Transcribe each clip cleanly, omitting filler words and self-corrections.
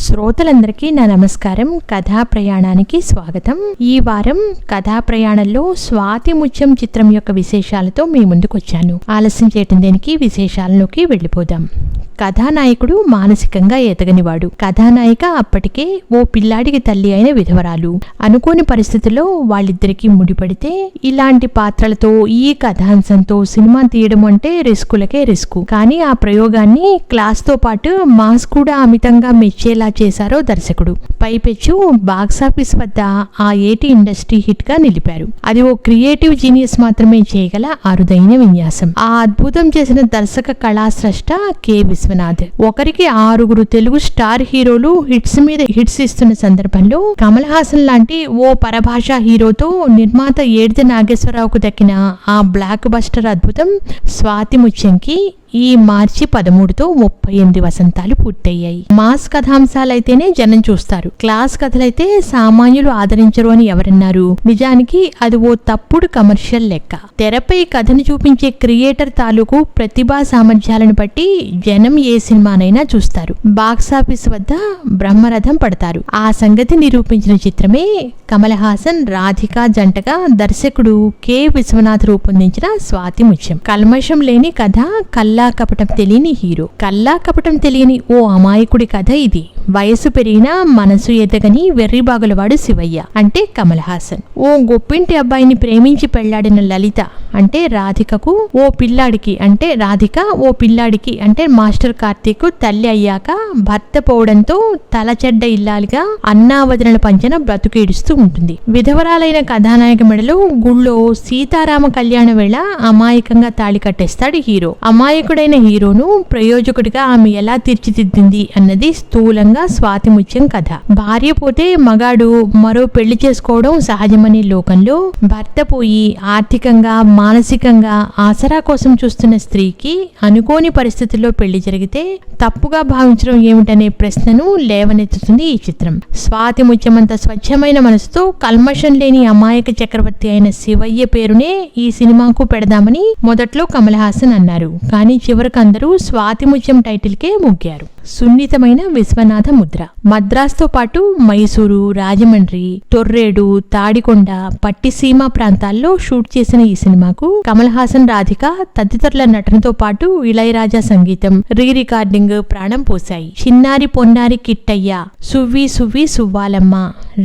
శ్రోతలందరికీ నా నమస్కారం. కథా ప్రయాణానికి స్వాగతం. ఈ వారం కథా ప్రయాణంలో స్వాతి ముత్యం చిత్రం యొక్క విశేషాలతో మీ ముందుకు వచ్చాను. ఆలస్యం చేయటం దేనికి, విశేషాలలోకి వెళ్ళిపోదాం. కథానాయకుడు మానసికంగా ఎదగనివాడు. కథానాయిక అప్పటికే ఓ పిల్లాడికి తల్లి అయిన విధవరాలు. అనుకోని పరిస్థితుల్లో వాళ్ళిద్దరికీ ముడిపడితే ఇలాంటి పాత్రలతో ఈ కథాంశంతో సినిమా తీయడం అంటే రిస్కులకే రిస్కు. కానీ ఆ ప్రయోగాన్ని క్లాస్ తో పాటు మాస్ కూడా అమితంగా మెచ్చేలా చేశారో దర్శకుడు. పైపెచ్చు బాక్సాఫీస్ వద్ద ఆ ఏటి ఇండస్ట్రీ హిట్ గా నిలిపారు. అది ఓ క్రియేటివ్ జీనియస్ మాత్రమే చేయగల అరుదైన విన్యాసం. ఆ అద్భుతం చేసిన దర్శక కళాస్రష్ట కె. విశ్వనాథ్. ఒకరికి 6 తెలుగు స్టార్ హీరోలు హిట్స్ మీద హిట్స్ ఇస్తున్న సందర్భంలో కమల్ హాసన్ లాంటి ఓ పరభాషా హీరోతో నిర్మాత ఏడిది నాగేశ్వరరావుకు దక్కిన ఆ బ్లాక్ బస్టర్ అద్భుతం స్వాతి ముత్యంకి ఈ మార్చి 13తో 38 వసంతాలు పూర్తయ్యాయి. మాస్ కథాంశాలైతేనే జనం చూస్తారు, క్లాస్ కథలైతే సామాన్యులు ఆదరించరు అని ఎవరన్నారు? నిజానికి అది ఓ తప్పుడు కమర్షియల్ లెక్క. తెరపై కథను చూపించే క్రియేటర్ తాలూకు ప్రతిభా సామర్థ్యాలను బట్టి జనం ఏ సినిమానైనా చూస్తారు, బాక్సాఫీస్ వద్ద బ్రహ్మరథం పడతారు. ఆ సంగతి నిరూపించిన చిత్రమే కమల్ హాసన్ రాధిక జంటగా దర్శకుడు కె. విశ్వనాథ్ రూపొందించిన స్వాతి ముత్యం. కల్మషం లేని కథ, కల్లా కపటం తెలియని హీరో. కల్లా కపటం తెలియని ఓ అమాయకుడి కథ ఇది. వయసు పెరిగినా మనసు ఎదగని వెర్రిబాగులవాడు శివయ్య అంటే కమల్ హాసన్. ఓ గొప్పింటి అబ్బాయిని ప్రేమించి పెళ్లాడిన లలిత అంటే రాధికకు ఓ పిల్లాడికి అంటే రాధిక ఓ పిల్లాడికి అంటే మాస్టర్ కార్తీక్ తల్లి అయ్యాక భర్త పోవడంతో తలచెడ్డ ఇల్లాలిగా అన్నావదనల పంచన బ్రతుకేడుస్తూ ఉంటుంది. విధవరాలైన కథానాయక మెడలో గుళ్ళో సీతారామ కళ్యాణ వేళ అమాయకంగా తాళి కట్టేస్తాడు హీరో. అమాయకుడైన హీరోను ప్రయోజకుడిగా ఆమె ఎలా తీర్చిదిద్దింది అన్నది స్థూలంగా స్వాతి ముత్యం కథ. భార్య పోతే మగాడు మరో పెళ్లి చేసుకోవడం సహజమనే లోకంలో భర్త పోయి ఆర్థికంగా మానసికంగా ఆసరా కోసం చూస్తున్న స్త్రీకి అనుకోని పరిస్థితుల్లో పెళ్లి జరిగితే తప్పుగా భావించడం ఏమిటనే ప్రశ్నను లేవనెత్తుతుంది ఈ చిత్రం. స్వాతి ముత్యమంత స్వచ్ఛమైన మనసుతో కల్మషం లేని అమాయక చక్రవర్తి అయిన శివయ్య పేరునే ఈ సినిమాకు పెడదామని మొదట్లో కమల్ హాసన్ అన్నారు. కానీ చివరికి అందరూ స్వాతి ముత్యం టైటిల్కే ముగ్గారు. సున్నితమైన విశ్వనాథ ముద్ర. మద్రాస్తో పాటు మైసూరు, రాజమండ్రి, తొర్రేడు, తాడికొండ, పట్టిసీమ ప్రాంతాల్లో షూట్ చేసిన ఈ సినిమాకు కమల్ హాసన్, రాధిక తదితరుల నటనతో పాటు ఇళయరాజా సంగీతం, రీ రికార్డింగ్ ప్రాణం పోశాయి. చిన్నారి పొన్నారి కిట్టయ్య, సువ్వి సువ్వి సువ్వాలమ్మ,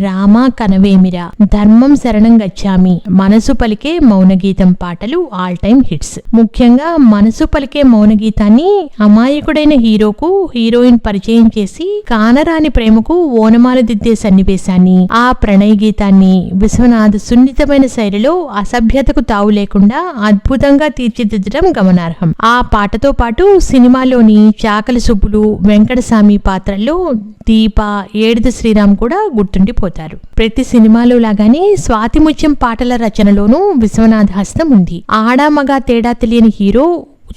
రామ కనవేమిరా, ధర్మం శరణం గచ్చామి, మనసు పలికే మౌనగీతం పాటలు ఆల్ టైమ్ హిట్స్. ముఖ్యంగా మనసు పలికే మౌనగీతాన్ని అమాయకుడైన హీరోకు హీరోయిన్ పరిచయం చేసి కానరాని ప్రేమకు ఓనమాల దిద్దే సన్నివేశాన్ని, ఆ ప్రణయ గీతాన్ని విశ్వనాథ్ సున్నితమైన శైలిలో అసభ్యతకు తావు లేకుండా అద్భుతంగా తీర్చిదిద్దడం గమనార్హం. ఆ పాటతో పాటు సినిమాలోని చాకలి సుబ్బులు, వెంకటస్వామి పాత్రల్లో దీప, ఏడిది శ్రీరామ్ కూడా గుర్తుండిపోతారు. ప్రతి సినిమాలో లాగానే స్వాతి ముత్యం పాటల రచనలోనూ విశ్వనాథ్ హస్తం ఉంది. ఆడామగా తేడా తెలియని హీరో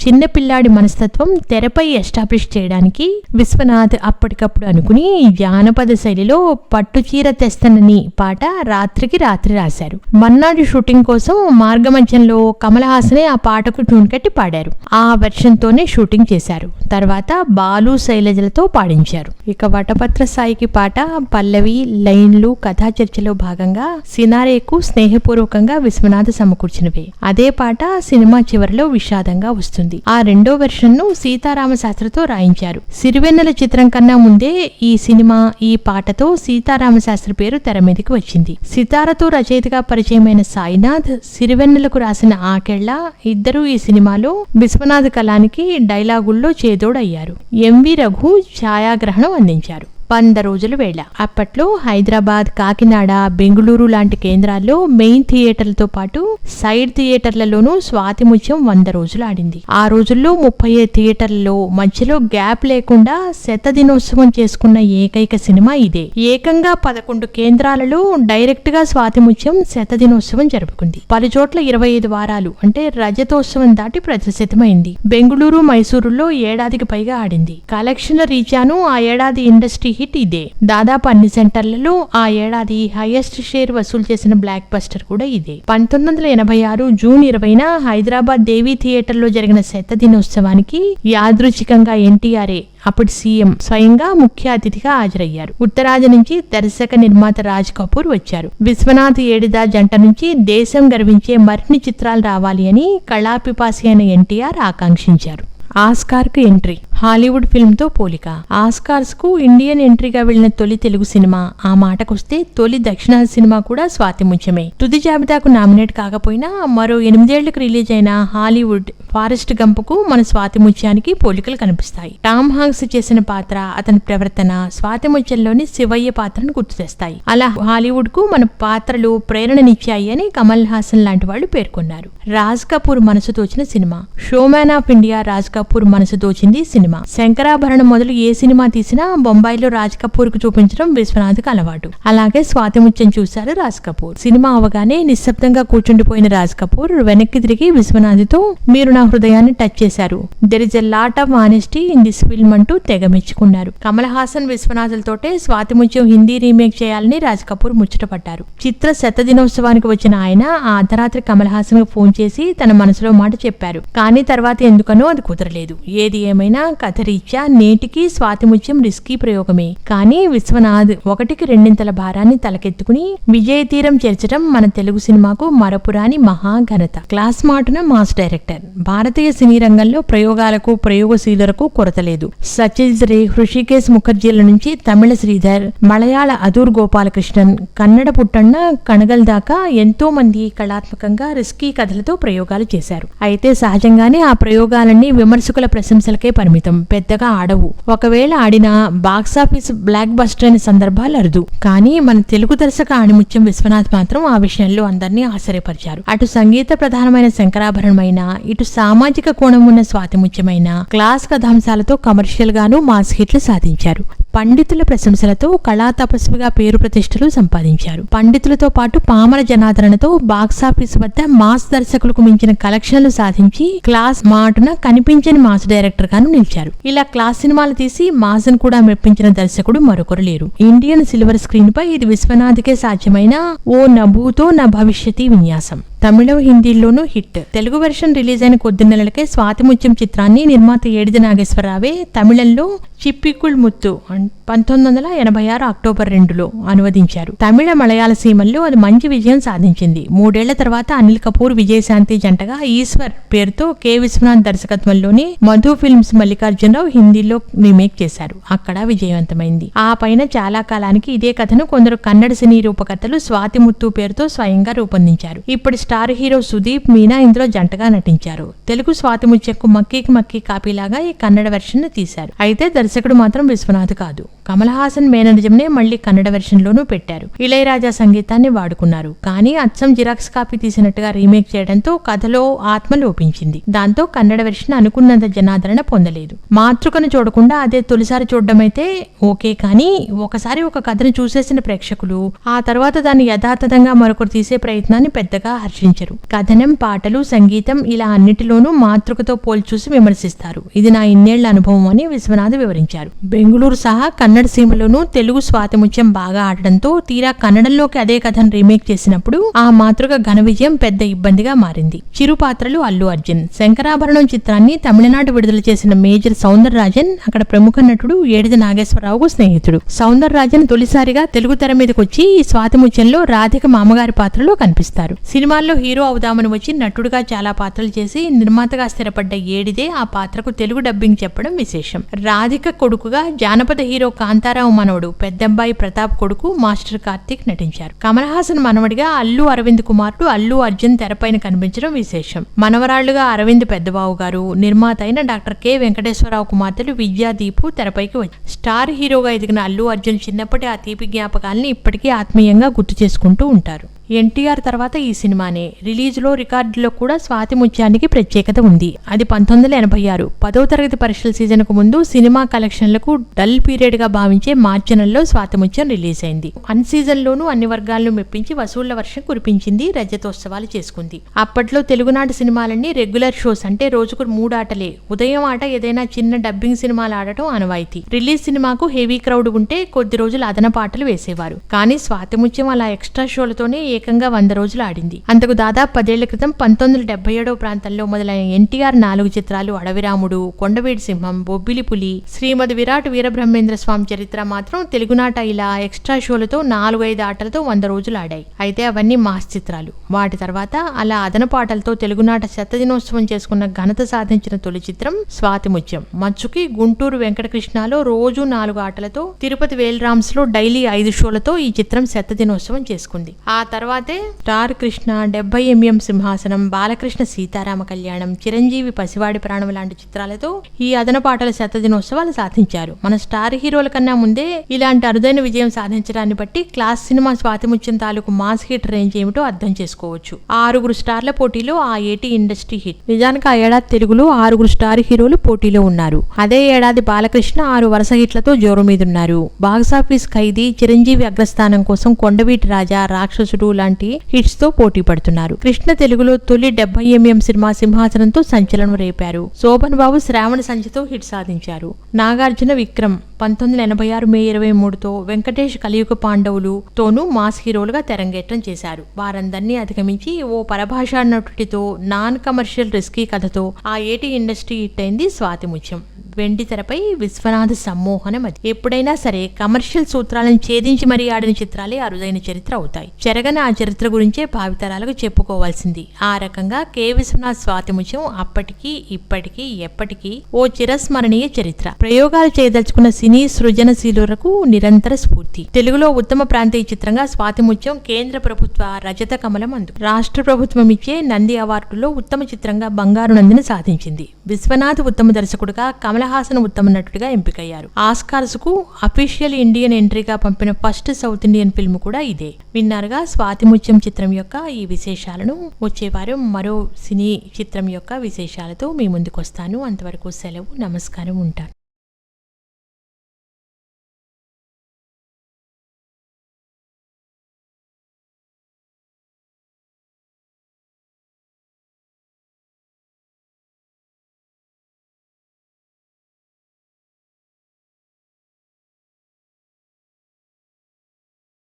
చిన్నపిల్లాడి మనస్తత్వం తెరపై ఎస్టాబ్లిష్ చేయడానికి విశ్వనాథ్ అప్పటికప్పుడు అనుకుని జానపద శైలిలో పట్టుచీర తెస్తనని పాట రాత్రికి రాత్రి రాశారు. మన్నాడు షూటింగ్ కోసం మార్గమధ్యంలో కమల్ హాసనే ఆ పాటకు ట్యూన్ కట్టి పాడారు. ఆ వెర్షన్ తోనే షూటింగ్ చేశారు. తర్వాత బాలు, శైలజలతో పాడించారు. ఇక వటపత్ర సాయికి పాట, పల్లవి, లైన్లు కథా చర్చలో భాగంగా సినారేకు స్నేహపూర్వకంగా విశ్వనాథ్ సమకూర్చినవే. అదే పాట సినిమా చివరిలో విషాదంగా వస్తుంది. ఆ రెండో వెర్షన్ ను సీతారామ శాస్త్రితో రాయించారు. సిరివెన్నెల చిత్రం కన్నా ముందే ఈ సినిమా ఈ పాటతో సీతారామ శాస్త్రి పేరు తెర మీదకి వచ్చింది. సితారతో రచయితగా పరిచయమైన సాయినాథ్ సిరివెన్నెలకు రాసిన ఆకెళ్ల ఇద్దరు ఈ సినిమాలో విశ్వనాథ్ కళానికి డైలాగుల్లో చేదోడయ్యారు. ఎంవి రఘు ఛాయాగ్రహణం అందించారు. 100 రోజుల వేళ. అప్పట్లో హైదరాబాద్, కాకినాడ, బెంగుళూరు లాంటి కేంద్రాల్లో మెయిన్ థియేటర్లతో పాటు సైడ్ థియేటర్లలోనూ స్వాతి ముత్యం 100 రోజులు ఆడింది. ఆ రోజుల్లో 35 థియేటర్లలో మధ్యలో గ్యాప్ లేకుండా శతదినోత్సవం చేసుకున్న ఏకైక సినిమా ఇదే. ఏకంగా 11 కేంద్రాలలో డైరెక్ట్ గా స్వాతి ముత్యం శతదినోత్సవం జరుపుకుంది. పలుచోట్ల 25 వారాలు అంటే రజతోత్సవం దాటి ప్రదర్శితమైంది. బెంగుళూరు, మైసూరులో ఏడాదికి పైగా ఆడింది. కలెక్షన్ల రీత్యాను ఆ ఏడాది ఇండస్ట్రీ హిట్ ఇదే. దాదాపు అన్ని సెంటర్లలో ఆ ఏడాది హైయెస్ట్ షేర్ వసూలు చేసిన బ్లాక్ బస్టర్ కూడా ఇదే. 1986 జూన్ 20న హైదరాబాద్ దేవి థియేటర్ లో జరిగిన శత దినోత్సవానికి యాదృచ్ఛికంగా ఎన్టీఆర్ఏ అప్పుడు సీఎం స్వయంగా ముఖ్య అతిథిగా హాజరయ్యారు. ఉత్తరాది నుంచి దర్శక నిర్మాత రాజ్ కపూర్ వచ్చారు. విశ్వనాథ్ ఏడిదా జంట నుంచి దేశం గర్వించే మరిన్ని చిత్రాలు రావాలి అని కళాపిపాసి అయిన ఎన్టీఆర్ ఆకాంక్షించారు. ఆస్కార్ కు ఎంట్రీ. హాలీవుడ్ ఫిల్మ్ తో పోలిక. ఆస్కార్స్ కు ఇండియన్ ఎంట్రీగా వెళ్లిన తొలి తెలుగు సినిమా. ఆ మాటకొస్తే తొలి దక్షిణాది సినిమా కూడా స్వాతి ముత్యమే. తుది జాబితాకు నామినేట్ కాకపోయినా మరో 8 ఏళ్లకు రిలీజ్ అయిన హాలీవుడ్ ఫారెస్ట్ గంప్ కు మన స్వాతి ముత్యానికి పోలికలు కనిపిస్తాయి. టామ్ హాంక్స్ చేసిన పాత్ర, అతని ప్రవర్తన స్వాతి ముత్యంలోని శివయ్య పాత్రను గుర్తు తెస్తాయి. అలా హాలీవుడ్ కు మన పాత్రలు ప్రేరణనిచ్చాయి అని కమల్ హాసన్ లాంటి వాళ్ళు పేర్కొన్నారు. రాజ్ కపూర్ మనసు తోచిన cinema. Showman of India Raj Kapoor మనసు దోచింది సినిమా. శంకరాభరణం మొదలు ఏ సినిమా తీసినా బొంబాయిలో రాజ్ కపూర్ కు చూపించడం విశ్వనాథ్కి అలవాటు. అలాగే స్వాతి ముత్యం చూశారు రాజ్ కపూర్. సినిమా అవగానే నిశ్శబ్దంగా కూర్చుండిపోయిన రాజ్ కపూర్ వెనక్కి తిరిగి విశ్వనాథ్తో మీరు నా హృదయాన్ని టచ్ చేశారు, there is a lot of honesty in this film అంటూ తెగ మెచ్చుకున్నారు. కమల్ హాసన్ విశ్వనాథులతోటే స్వాతి ముత్యం హిందీ రీమేక్ చేయాలని రాజ్ కపూర్ ముచ్చటపడ్డారు. చిత్ర శత దినోత్సవానికి వచ్చిన ఆయన ఆ అర్ధరాత్రి కమల్ హాసన్ కు ఫోన్ చేసి తన మనసులో మాట చెప్పారు. కానీ తర్వాత ఎందుకనో అది కుదరలేదు. ఏది ఏమైనా కథ రీత్యా నేటికి స్వాతి ముత్యం రిస్కీ ప్రయోగమే. కానీ విశ్వనాథ్ 1కి 2 భారాన్ని తలకెత్తుకుని విజయ తీరం చేర్చడం మన తెలుగు సినిమాకు మరపురాని మహాఘనత. క్లాస్ మాటున మాస్ డైరెక్టర్. భారతీయ సినీ రంగంలో ప్రయోగాలకు ప్రయోగశీలులకు కొరత లేదు. సచిజ్ రే, హృషికేశ్ ముఖర్జీల నుంచి తమిళ శ్రీధర్, మలయాళ అదూర్ గోపాలకృష్ణన్, కన్నడ పుట్టన్న కణగల్ దాకా ఎంతో మంది కళాత్మకంగా రిస్కీ కథలతో ప్రయోగాలు చేశారు. అయితే సహజంగానే ఆ ప్రయోగాలన్నీ విమర్శకుల ప్రశంసలకే పరిమితం, పెద్దగా ఆడవు. ఒకవేళ ఆడినా బాక్సాఫీస్ బ్లాక్ బస్టర్ అయిన సందర్భాలు అరుదు. కానీ మన తెలుగు దర్శక ఆణిముత్యం విశ్వనాథ్ మాత్రం ఆ విషయంలో అందరినీ ఆశ్చర్యపరిచారు. అటు సంగీత ప్రధానమైన శంకరాభరణమైన, ఇటు సామాజిక కోణం ఉన్న స్వాతి ముత్యమైన క్లాస్ కథాంశాలతో కమర్షియల్ గాను మాస్ హిట్లు సాధించారు. పండితుల ప్రశంసలతో కళా తపస్విగా పేరు ప్రతిష్టలు సంపాదించారు. పండితులతో పాటు పామర జనాదరణతో బాక్సాఫీస్ వద్ద మాస్ దర్శకులకు మించిన కలెక్షన్లు సాధించి క్లాస్ మాటున కనిపించని మాస్ డైరెక్టర్ గాను నిలిచారు. ఇలా క్లాస్ సినిమాలు తీసి మాస్ను కూడా మెప్పించిన దర్శకుడు మరొకరు లేరు. ఇండియన్ సిల్వర్ స్క్రీన్ పై ఇది విశ్వనాథ్కే సాధ్యమైన ఓ నభూతో నా భవిష్యతి విన్యాసం. తమిళం, హిందీలోనూ హిట్. తెలుగు వెర్షన్ రిలీజ్ అయిన కొద్ది నెలలకే స్వాతి ముత్యం చిత్రాన్ని నిర్మాత ఏడిది నాగేశ్వరరావే తమిళంలో చిప్పికుల్ ముత్తు 1986 అక్టోబర్ 2లో అనువదించారు. తమిళ మలయాళ సీమల్లో అది మంచి విజయం సాధించింది. 3 ఏళ్ల తర్వాత అనిల్ కపూర్, విజయశాంతి జంటగా ఈశ్వర్ పేరుతో కె విశ్వనాథ్ దర్శకత్వంలోని మధు ఫిల్మ్స్ మల్లికార్జునరావు హిందీలో రీమేక్ చేశారు. అక్కడ విజయవంతమైంది. ఆ పైన చాలా కాలానికి ఇదే కథను కొందరు కన్నడ సినీ రూపకర్తలు స్వాతి ముత్తు పేరుతో స్వయంగా రూపొందించారు. ఇప్పుడు స్టార్ హీరో సుదీప్, మీనా ఇందులో జంటగా నటించారు. తెలుగు స్వాతి ముత్యంకు మక్కీ కాపీలాగా ఈ కన్నడ వెర్షన్ ని తీశారు. అయితే దర్శకుడు మాత్రం విశ్వనాథ్ కాదు. కమల్ హాసన్ మేనరిజంనే మళ్లీ కన్నడ వెర్షన్ లోనూ పెట్టారు. ఇళయరాజా సంగీతాన్ని వాడుకున్నారు. కానీ అచ్చం జిరాక్స్ కాపీ తీసినట్టుగా రీమేక్ చేయడంతో కథలో ఆత్మ లోపించింది. దాంతో కన్నడ వెర్షన్ అనుకున్నంత జనాదరణ పొందలేదు. మాతృకను చూడకుండా అదే తొలిసారి చూడడమైతే ఓకే, కానీ ఒకసారి ఒక కథను చూసేసిన ప్రేక్షకులు ఆ తర్వాత దాన్ని యథాతథంగా మరొకరు తీసే ప్రయత్నాన్ని పెద్దగా హర్షించరు. కథనం, పాటలు, సంగీతం ఇలా అన్నిటిలోనూ మాతృకతో పోల్చూసి విమర్శిస్తారు. ఇది నా ఇన్నేళ్ల అనుభవం అని విశ్వనాథ్ వివరించారు. బెంగుళూరు సహా కన్నడ సీమలోనూ తెలుగు స్వాతి ముత్యం బాగా ఆడడంతో తీరా కన్నడంలోకి అదే కథను రీమేక్ చేసినప్పుడు ఆ మాతృక ఘన విజయం పెద్ద ఇబ్బందిగా మారింది. చిరు పాత్రలు అల్లు అర్జున్. శంకరాభరణం చిత్రాన్ని తమిళనాడు విడుదల చేసిన మేజర్ సౌందరరాజన్ అక్కడ ప్రముఖ నటుడు ఏడిది నాగేశ్వరరావుకు స్నేహితుడు. సౌందరరాజన్ తొలిసారిగా తెలుగు తెర మీదకొచ్చి ఈ స్వాతి ముత్యంలో రాధిక మామగారి పాత్రలో కనిపిస్తారు. సినిమాల్లో హీరో అవుదామని వచ్చి నటుడుగా చాలా పాత్రలు చేసి నిర్మాతగా స్థిరపడ్డ ఏడిదే ఆ పాత్రకు తెలుగు డబ్బింగ్ చెప్పడం విశేషం. రాధిక కొడుకుగా జానపద హీరో కాంతారావు మనవడు పెద్దబ్బాయి ప్రతాప్ కొడుకు మాస్టర్ కార్తీక్ నటించారు. కమల్ హాసన్ మనవడిగా అల్లు అరవింద్ కుమారుడు అల్లు అర్జున్ తెరపైన కనిపించడం విశేషం. మనవరాళ్లుగా అరవింద్ పెద్దబావు గారు, నిర్మాత అయిన డాక్టర్ కె వెంకటేశ్వరరావు కుమార్తెలు విద్యా, దీపు తెరపైకి వచ్చారు. స్టార్ హీరోగా ఎదిగిన అల్లు అర్జున్ చిన్నప్పటి ఆ తీపి జ్ఞాపకాలని ఇప్పటికీ ఆత్మీయంగా గుర్తు చేసుకుంటూ ఉంటారు. ఎన్టీఆర్ తర్వాత ఈ సినిమానే. రిలీజ్ లో రికార్డులో కూడా స్వాతి ముత్యానికి ప్రత్యేకత ఉంది. అది 1986 10వ తరగతి పరీక్షల సీజన్ కు ముందు సినిమా కలెక్షన్లకు డల్ పీరియడ్ గా భావించే మార్చి నెలలో స్వాతి ముత్యం రిలీజ్ అయింది. అన్ సీజన్ లోనూ అన్ని వర్గాలను మెప్పించి వసూళ్ల వర్షం కురిపించింది, రజతోత్సవాలు చేసుకుంది. అప్పట్లో తెలుగునాటి సినిమాలన్నీ రెగ్యులర్ షోస్, అంటే రోజుకు 3 ఆటలే. ఉదయం ఆట ఏదైనా చిన్న డబ్బింగ్ సినిమాలు ఆడటం ఆనవాయితీ. రిలీజ్ సినిమాకు హెవీ క్రౌడ్ ఉంటే కొద్ది రోజులు అదనపు ఆటలు వేసేవారు. కానీ స్వాతి ముత్యం అలా ఎక్స్ట్రా షోలతోనే ఏకంగా 100 రోజులు ఆడింది. అంతకు దాదాపు 10 ఏళ్ల క్రితం 1977 ప్రాంతంలో మొదలైన ఎన్టీఆర్ 4 చిత్రాలు అడవిరాముడు, కొండవీడి సింహం, బొబ్బిలి పులి, శ్రీమద్ విరాట్ వీరబ్రహ్మేంద్ర స్వామి చరిత్ర మాత్రం తెలుగునాట ఇలా ఎక్స్ట్రా షోలతో 4-5 ఆటలతో 100 రోజులు ఆడాయి. అయితే అవన్నీ మాస్ చిత్రాలు. వాటి తర్వాత అలా అదనపు ఆటలతో తెలుగునాట శతదినోత్సవం చేసుకున్న ఘనత సాధించిన తొలి చిత్రం స్వాతి ముత్యం. మచ్చుకి గుంటూరు వెంకటకృష్ణలో రోజు 4 ఆటలతో, తిరుపతి వేల్రామ్స్ లో డైలీ 5 షోలతో ఈ చిత్రం శతదినోత్సవం చేసుకుంది. ఆ తర్వాతే స్టార్ కృష్ణ, 70mm సింహాసనం, బాలకృష్ణ సీతారామ కళ్యాణం, చిరంజీవి పసివాడి ప్రాణం లాంటి చిత్రాలతో ఈ అదనపాటల శతదినోత్సవాలు సాధించారు. మన స్టార్ హీరోల కన్నా ముందే ఇలాంటి అరుదైన విజయం సాధించడాన్ని బట్టి క్లాస్ సినిమా స్వాతి ముత్యం తాలూకు మాస్ హిట్ రేంజ్ ఏమిటో అర్థం చేసుకోవచ్చు. 6 స్టార్ల పోటీలో ఆ ఏటీ ఇండస్ట్రీ హిట్. నిజానికి ఆ ఏడాది తెలుగులో 6 స్టార్ హీరోలు పోటీలో ఉన్నారు. అదే ఏడాది బాలకృష్ణ 6 వరుస హిట్లతో జోరు మీదున్నారు. బాక్సాఫీస్ ఖైదీ, చిరంజీవి అగ్రస్థానం కోసం కొండవీటి రాజా, రాక్షసుడు లాంటి హిట్స్ తో పోటీ పడుతున్నారు. కృష్ణ తెలుగులో తొలి 70mm సినిమా సింహాసనంతో సంచలనం రేపారు. శోభన్ బాబు శ్రావణ సంచితో హిట్ సాధించారు. నాగార్జున విక్రమ్ 1986 మే 23తో, వెంకటేష్ కలియుగ పాండవులు తోనూ మాస్ హీరోలుగా తెరంగేట్రం చేశారు. వారందరినీ అధిగమించి ఓ పరభాషా నటుడితో నాన్ కమర్షియల్ రిస్కీ కథతో ఆ ఏటీ ఇండస్ట్రీ హిట్ అయింది స్వాతి ముత్యం. వెండి తెరపై విశ్వనాథ సమ్మోహనం అది. ఎప్పుడైనా సరే కమర్షియల్ సూత్రాలను ఛేదించి మరీ ఆడిన చిత్రాలే అరుదైన చరిత్ర అవుతాయి. చెరగని ఆ చరిత్ర గురించే భావితరాలకు చెప్పుకోవాల్సింది. ఆ రకంగా కె విశ్వనాథ్ స్వాతి ముత్యం అప్పటికీ ఇప్పటికీ ఎప్పటికీ ఓ చిరస్మరణీయ చరిత్ర. ప్రయోగాలు చేయదలుచుకున్న సినీ సృజనశీలులకు నిరంతర స్ఫూర్తి. తెలుగులో ఉత్తమ ప్రాంతీయ చిత్రంగా స్వాతి ముత్యం కేంద్ర ప్రభుత్వ రజత కమలం అందుకు. రాష్ట్ర ప్రభుత్వం ఇచ్చే నంది అవార్డులో ఉత్తమ చిత్రంగా బంగారు నందిని సాధించింది. విశ్వనాథ్ ఉత్తమ దర్శకుడిగా, కమల హాసన్ ఉత్తమ నటుడిగా ఎంపికయ్యారు. ఆస్కార్స్ కు అఫీషియల్ ఇండియన్ ఎంట్రీగా పంపిన ఫస్ట్ సౌత్ ఇండియన్ ఫిల్మ్ కూడా ఇదే. విన్నారుగా స్వాతి ముత్యం చిత్రం యొక్క ఈ విశేషాలను. వచ్చే వారం మరో సినీ చిత్రం యొక్క విశేషాలతో మీ ముందుకు వస్తాను. అంతవరకు సెలవు, నమస్కారం, ఉంటాను.